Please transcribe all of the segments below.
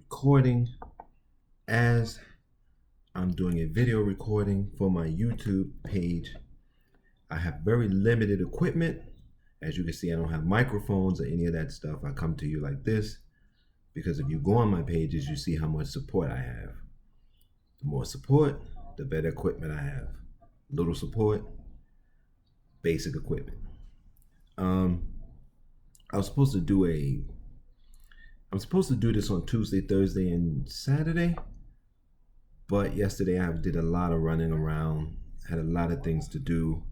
recording as I'm doing a video recording for my YouTube page. I have very limited equipment. As you can see, I don't have microphones or any of that stuff. I come to you like this because if you go on my pages, you see how much support I have. The more support, the better equipment I have. Little support, basic equipment. I'm supposed to do this on Tuesday, Thursday, and Saturday. But yesterday I did a lot of running around, had a lot of things to do.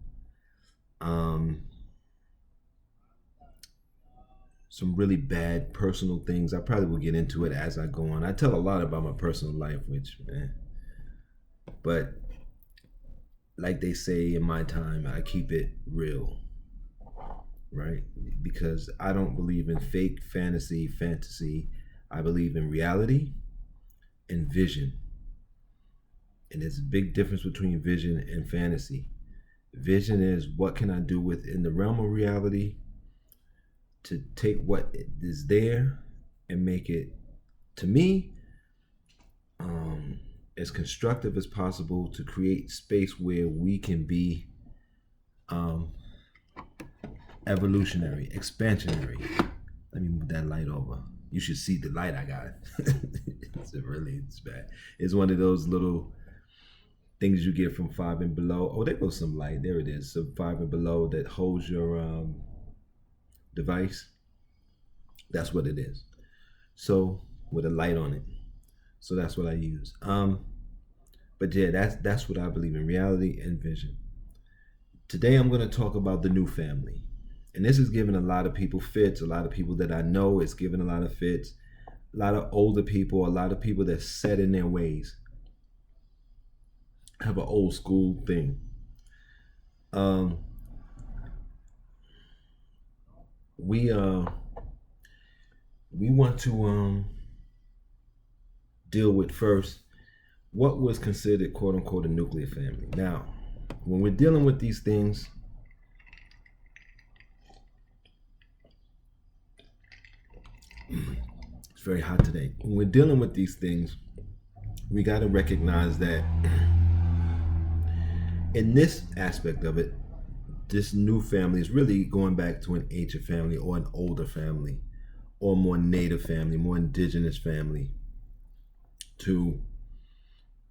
Some really bad personal things. I probably will get into it as I go on. I tell a lot about my personal life, but like they say in my time, I keep it real, right? Because I don't believe in fake fantasy. I believe in reality and vision. And there's a big difference between vision and fantasy. Vision is what can I do within the realm of reality to take what is there and make it, to me, as constructive as possible to create space where we can be evolutionary, expansionary. Let me move that light over. You should see the light I got. It's bad. It's one of those little things you get from 5 and Below. Oh, there goes some light. There it is. So 5 and Below that holds your device. That's what it is. So with a light on it. So that's what I use. But yeah, that's what I believe in, reality and vision. Today I'm going to talk about the new family. And this is giving a lot of people fits. A lot of people that I know, it's giving a lot of fits. A lot of older people, a lot of people that set in their ways. Have an old school thing. We want to deal with first what was considered quote unquote a nuclear family. Now, when we're dealing with these things, it's very hot today. When we're dealing with these things, we got to recognize that in this aspect of it, this new family is really going back to an ancient family or an older family or more native family, more indigenous family. To,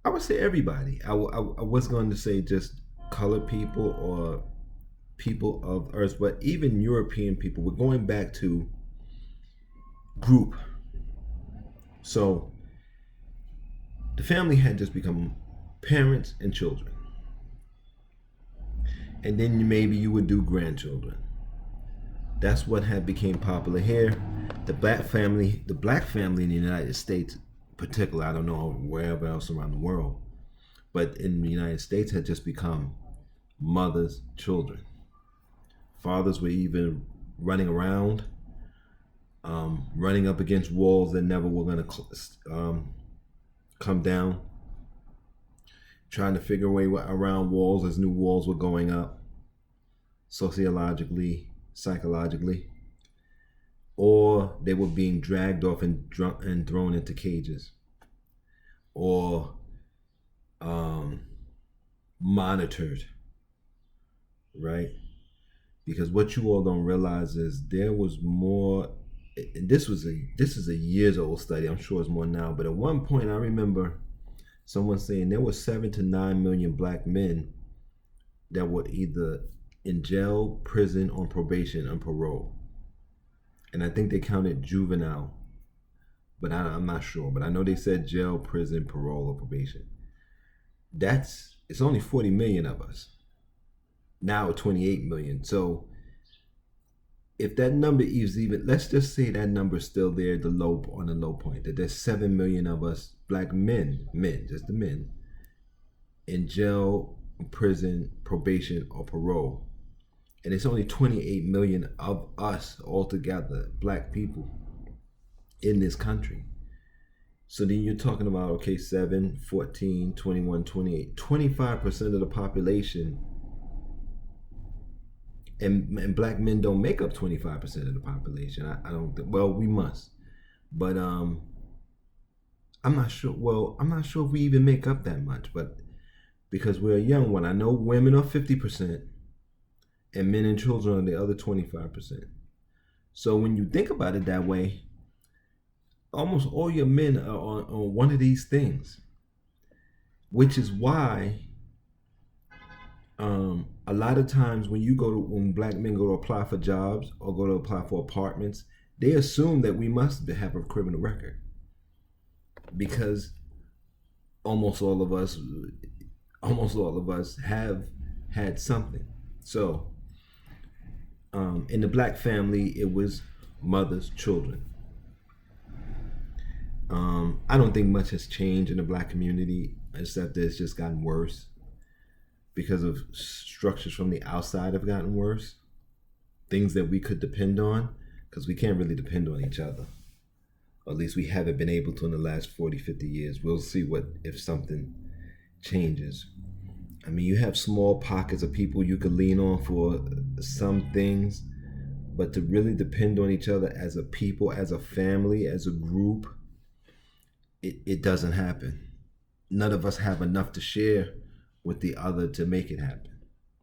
I would say everybody. I was going to say just colored people or people of Earth, but even European people. We're going back to group. So the family had just become parents and children. And then maybe you would do grandchildren. That's what had became popular here. The black family in the United States, particularly, I don't know wherever else around the world, but in the United States had just become mothers, children. Fathers were even running around, running up against walls that never were going to come down, trying to figure a way around walls as new walls were going up, sociologically, psychologically, or they were being dragged off and thrown into cages, or monitored, right? Because what you all don't realize is there was more. This is a years old study. I'm sure it's more now, but at one point I remember someone saying there were 7 to 9 million black men that were either in jail, prison, on probation, and parole. And I think they counted juvenile, but I'm not sure. But I know they said jail, prison, parole, or probation. It's only 40 million of us. Now 28 million. So if that number is even, let's just say that number is still there, on the low point, that there's 7 million of us, black men, just the men, in jail, prison, probation, or parole. And it's only 28 million of us altogether, black people, in this country. So then you're talking about, okay, 7, 14, 21, 28, 25% of the population. And black men don't make up 25% of the population. I don't think, well, we must. But I'm not sure. Well, I'm not sure if we even make up that much, but because we're a young one, I know women are 50% and men and children are the other 25%. So when you think about it that way, almost all your men are on one of these things, which is why a lot of times when black men go to apply for jobs or go to apply for apartments, they assume that we must have a criminal record because almost all of us have had something. So in the black family, it was mothers, children. I don't think much has changed in the black community, except that it's just gotten worse because of structures from the outside have gotten worse. Things that we could depend on, because we can't really depend on each other. Or at least we haven't been able to in the last 40, 50 years. We'll see if something changes. I mean, you have small pockets of people you could lean on for some things, but to really depend on each other as a people, as a family, as a group, it doesn't happen. None of us have enough to share with the other to make it happen.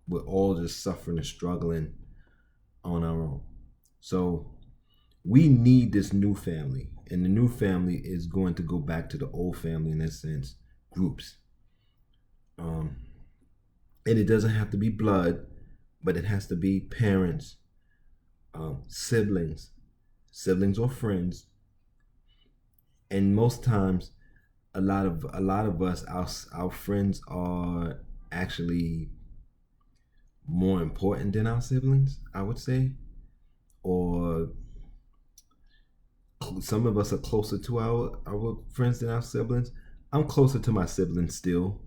We're all just suffering and struggling on our own. So we need this new family, and the new family is going to go back to the old family in that sense, groups. And it doesn't have to be blood, but it has to be parents, siblings or friends, and most times, a lot of us, our friends are actually more important than our siblings, I would say, or some of us are closer to our friends than our siblings. I'm closer to my siblings still,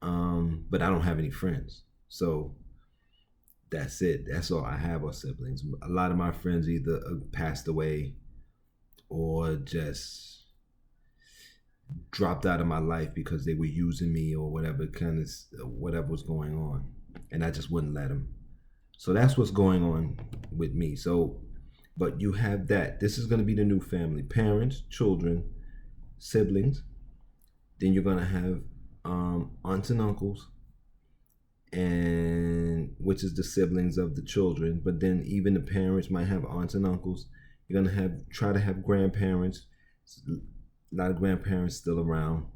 but I don't have any friends, so that's it. That's all I have are siblings. A lot of my friends either passed away or just dropped out of my life because they were using me or whatever whatever was going on, and I just wouldn't let them. So that's what's going on with me. So, but you have that. This is going to be the new family: parents, children, siblings. Then you're going to have aunts and uncles, and which is the siblings of the children. But then even the parents might have aunts and uncles. You're going to try to have grandparents. A lot of grandparents still around,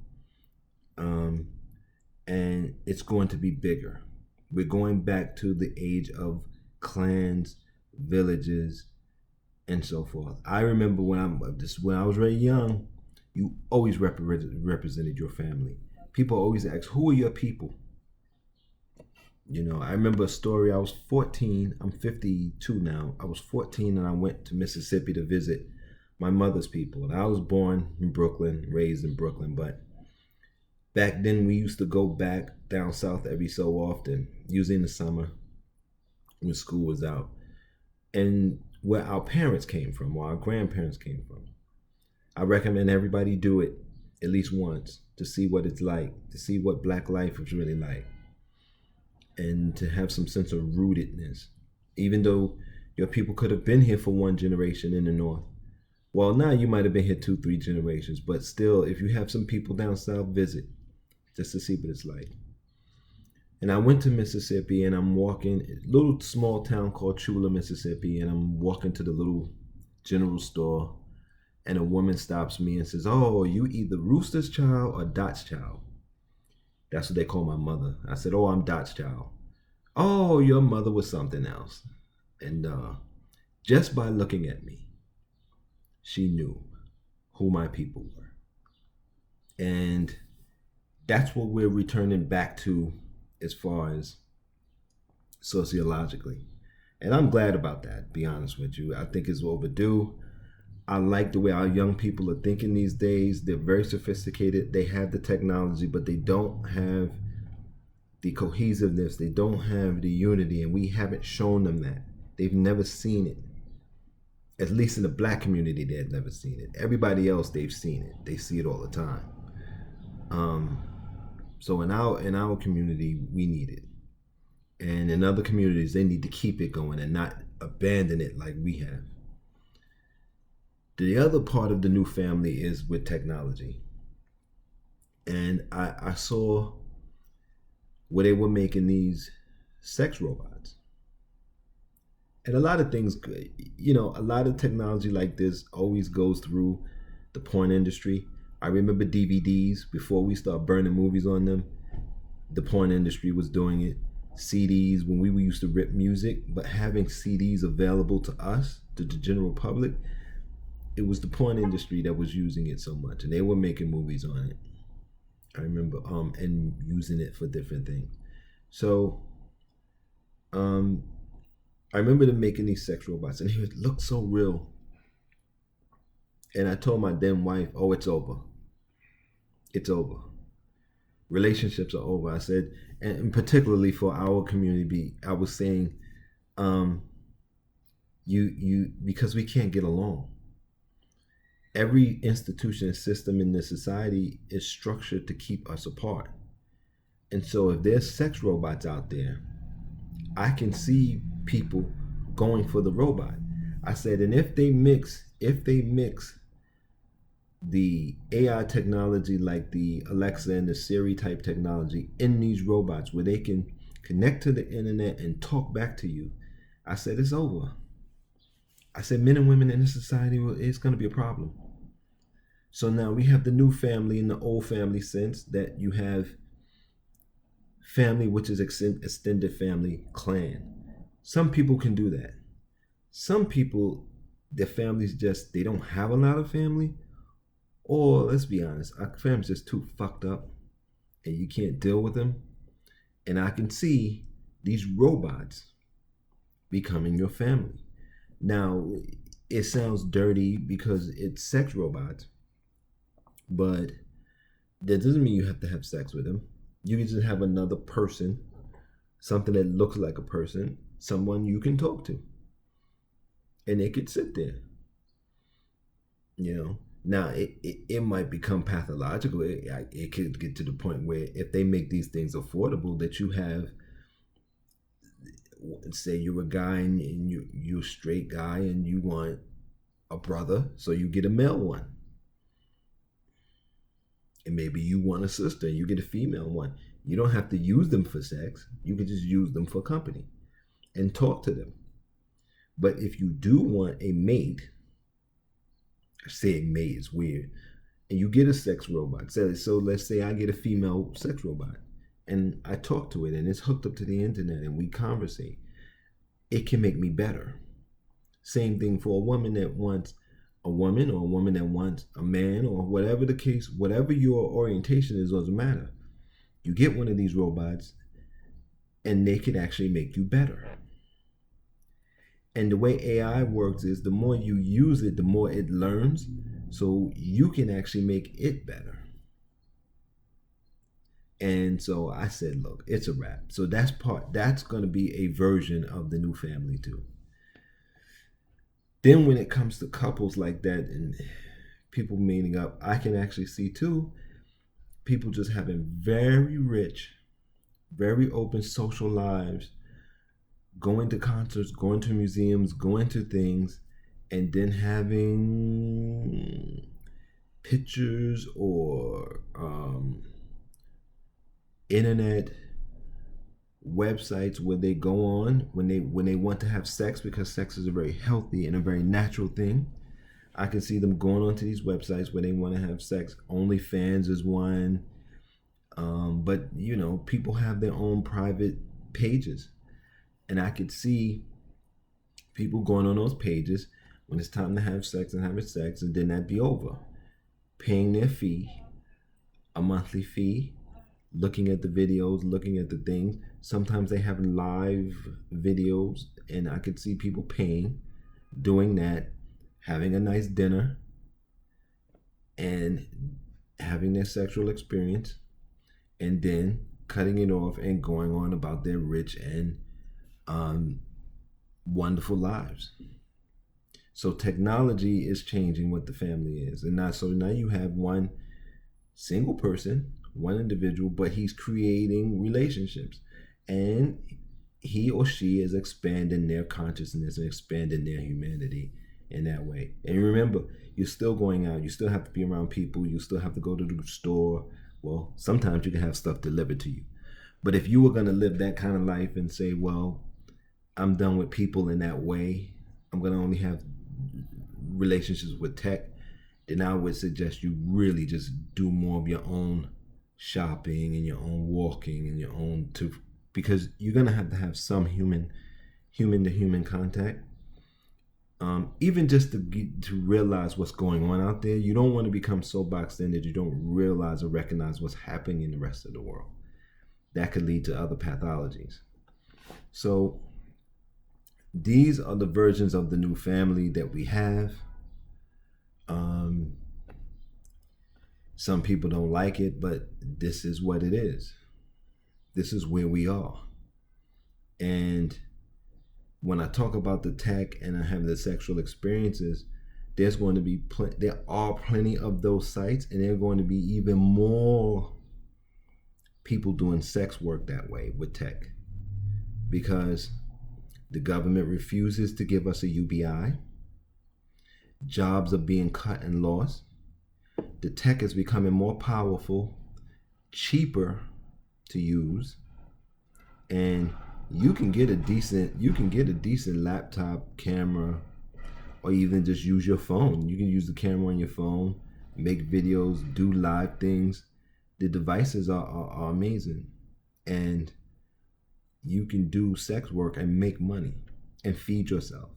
and it's going to be bigger. We're going back to the age of clans, villages, and so forth. I remember when I was very young, you always represented your family. People always ask, "Who are your people?" You know, I remember a story. I was 14. I'm 52 now. I was 14 and I went to Mississippi to visit my mother's people. And I was born in Brooklyn, raised in Brooklyn, but back then we used to go back down south every so often, usually in the summer when school was out. And where our parents came from, where our grandparents came from. I recommend everybody do it at least once to see what it's like, to see what black life was really like, and to have some sense of rootedness. Even though your people could have been here for one generation in the North, well, now you might have been here 2, 3 generations, but still, if you have some people down south, visit just to see what it's like. And I went to Mississippi, and I'm walking a little small town called Chula, Mississippi, and I'm walking to the little general store, and a woman stops me and says, "Oh, you either Rooster's child or Dot's child." That's what they call my mother. I said, "Oh, I'm Dot's child." "Oh, your mother was something else." And just by looking at me, she knew who my people were. And that's what we're returning back to as far as sociologically. And I'm glad about that, to be honest with you. I think it's overdue. I like the way our young people are thinking these days. They're very sophisticated. They have the technology, but they don't have the cohesiveness. They don't have the unity, and we haven't shown them that. They've never seen it. At least in the black community, they had never seen it. Everybody else, they've seen it. They see it all the time. So in our community, we need it. And in other communities, they need to keep it going and not abandon it like we have. The other part of the new family is with technology. And I saw where they were making these sex robots. And a lot of things, a lot of technology like this always goes through the porn industry. I remember DVDs before we start burning movies on them. The porn industry was doing it. CDs when we used to rip music, but having CDs available to us, to the general public, it was the porn industry that was using it so much, and they were making movies on it. I remember and using it for different things. So I remember them making these sex robots, and it looked so real. And I told my then wife, "Oh, it's over. It's over. Relationships are over." I said, and particularly for our community, I was saying, you because we can't get along. Every institution and system in this society is structured to keep us apart. And so if there's sex robots out there, I can see people going for the robot. I said, and if they mix the AI technology like the Alexa and the Siri type technology in these robots where they can connect to the internet and talk back to you, I said, it's over. I said, men and women in this society, it's going to be a problem. So now we have the new family in the old family sense that you have family, which is extended family, clan. Some people can do that. Some people, their families just, they don't have a lot of family. Or let's be honest, our family's just too fucked up and you can't deal with them. And I can see these robots becoming your family. Now, it sounds dirty because it's sex robots, but that doesn't mean you have to have sex with them. You can just have another person, something that looks like a person, someone you can talk to. And they could sit there. Now, it might become pathological. It could get to the point where if they make these things affordable, that you have, say you're a guy and you're a straight guy and you want a brother, so you get a male one. And maybe you want a sister and you get a female one. You don't have to use them for sex. You can just use them for company and talk to them. But if you do want a mate, saying mate is weird, and you get a sex robot. So let's say I get a female sex robot and I talk to it and it's hooked up to the internet and we conversate. It can make me better. Same thing for a woman that wants a woman, or a woman that wants a man, or whatever the case, whatever your orientation is, doesn't matter. You get one of these robots and they can actually make you better. And the way AI works is the more you use it, the more it learns, so you can actually make it better. And so I said, look, it's a wrap. So that's going to be a version of the new family too. Then when it comes to couples like that and people meeting up, I can actually see too, people just having very rich, very open social lives, going to concerts, going to museums, going to things, and then having pictures or internet websites where they go on when they want to have sex, because sex is a very healthy and a very natural thing. I can see them going onto these websites where they want to have sex. OnlyFans is one. But people have their own private pages. And I could see people going on those pages when it's time to have sex and having sex, and then that'd be over. Paying their fee, a monthly fee, looking at the videos, looking at the things. Sometimes they have live videos, and I could see people paying, doing that, having a nice dinner, and having their sexual experience, and then cutting it off and going on about their rich and wonderful lives. So technology is changing what the family is. And now you have one single person, one individual, but he's creating relationships. And he or she is expanding their consciousness and expanding their humanity in that way. And remember, you're still going out. You still have to be around people. You still have to go to the store. Well, sometimes you can have stuff delivered to you. But if you were going to live that kind of life and say, well, I'm done with people in that way, I'm going to only have relationships with tech, then I would suggest you really just do more of your own shopping and your own walking and your own because you're going to have some human to human contact. Even just to realize what's going on out there. You don't want to become so boxed in that you don't realize or recognize what's happening in the rest of the world. That could lead to other pathologies. So these are the versions of the new family that we have. Some people don't like it, but this is what it is. This is where we are. And when I talk about the tech and I have the sexual experiences, there's going to be there are plenty of those sites, and there are going to be even more people doing sex work that way with tech, because the government refuses to give us a UBI. Jobs are being cut and lost. The tech is becoming more powerful, cheaper to use, and you can get a decent laptop camera, or even just use your phone. You can use the camera on your phone, make videos, do live things. The devices are amazing, and you can do sex work and make money and feed yourself.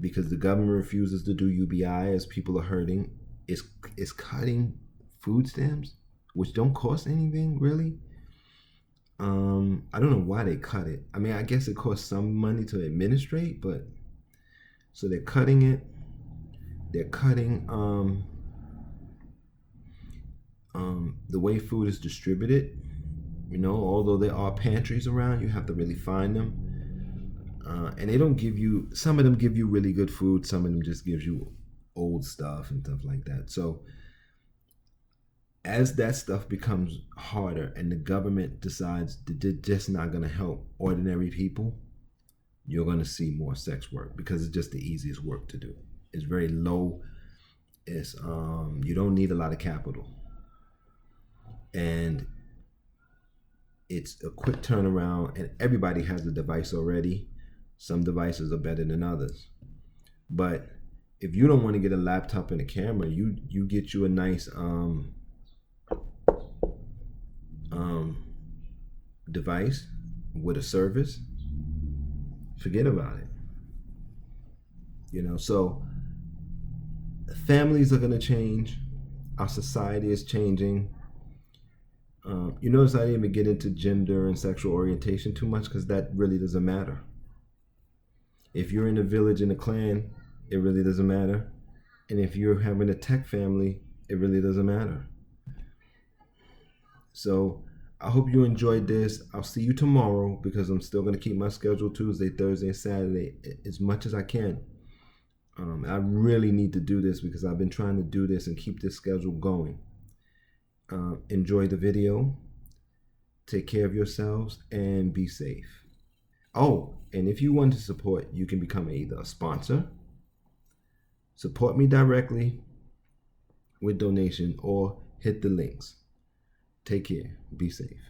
Because the government refuses to do UBI as people are hurting, it's cutting food stamps, which don't cost anything really. I don't know why they cut it. I mean, I guess it costs some money to administrate, but so they're cutting it. They're cutting the way food is distributed. Although there are pantries around, you have to really find them. And they don't give you, some of them give you really good food, some of them just gives you old stuff and stuff like that. So as that stuff becomes harder and the government decides that they're just not going to help ordinary people, you're going to see more sex work, because it's just the easiest work to do. It's very low. It's you don't need a lot of capital, and it's a quick turnaround, and everybody has a device already. Some devices are better than others, but if you don't want to get a laptop and a camera, you get you a nice device with a service. Forget about it. So families are going to change. Our society is changing. You notice I didn't even get into gender and sexual orientation too much, because that really doesn't matter. If you're in a village in a clan, it really doesn't matter. And if you're having a tech family, it really doesn't matter. So I hope you enjoyed this. I'll see you tomorrow, because I'm still going to keep my schedule Tuesday, Thursday, and Saturday as much as I can. I really need to do this, because I've been trying to do this and keep this schedule going. Enjoy the video. Take care of yourselves and be safe. Oh, and if you want to support, you can become either a sponsor, support me directly with donation, or hit the links. Take care. Be safe.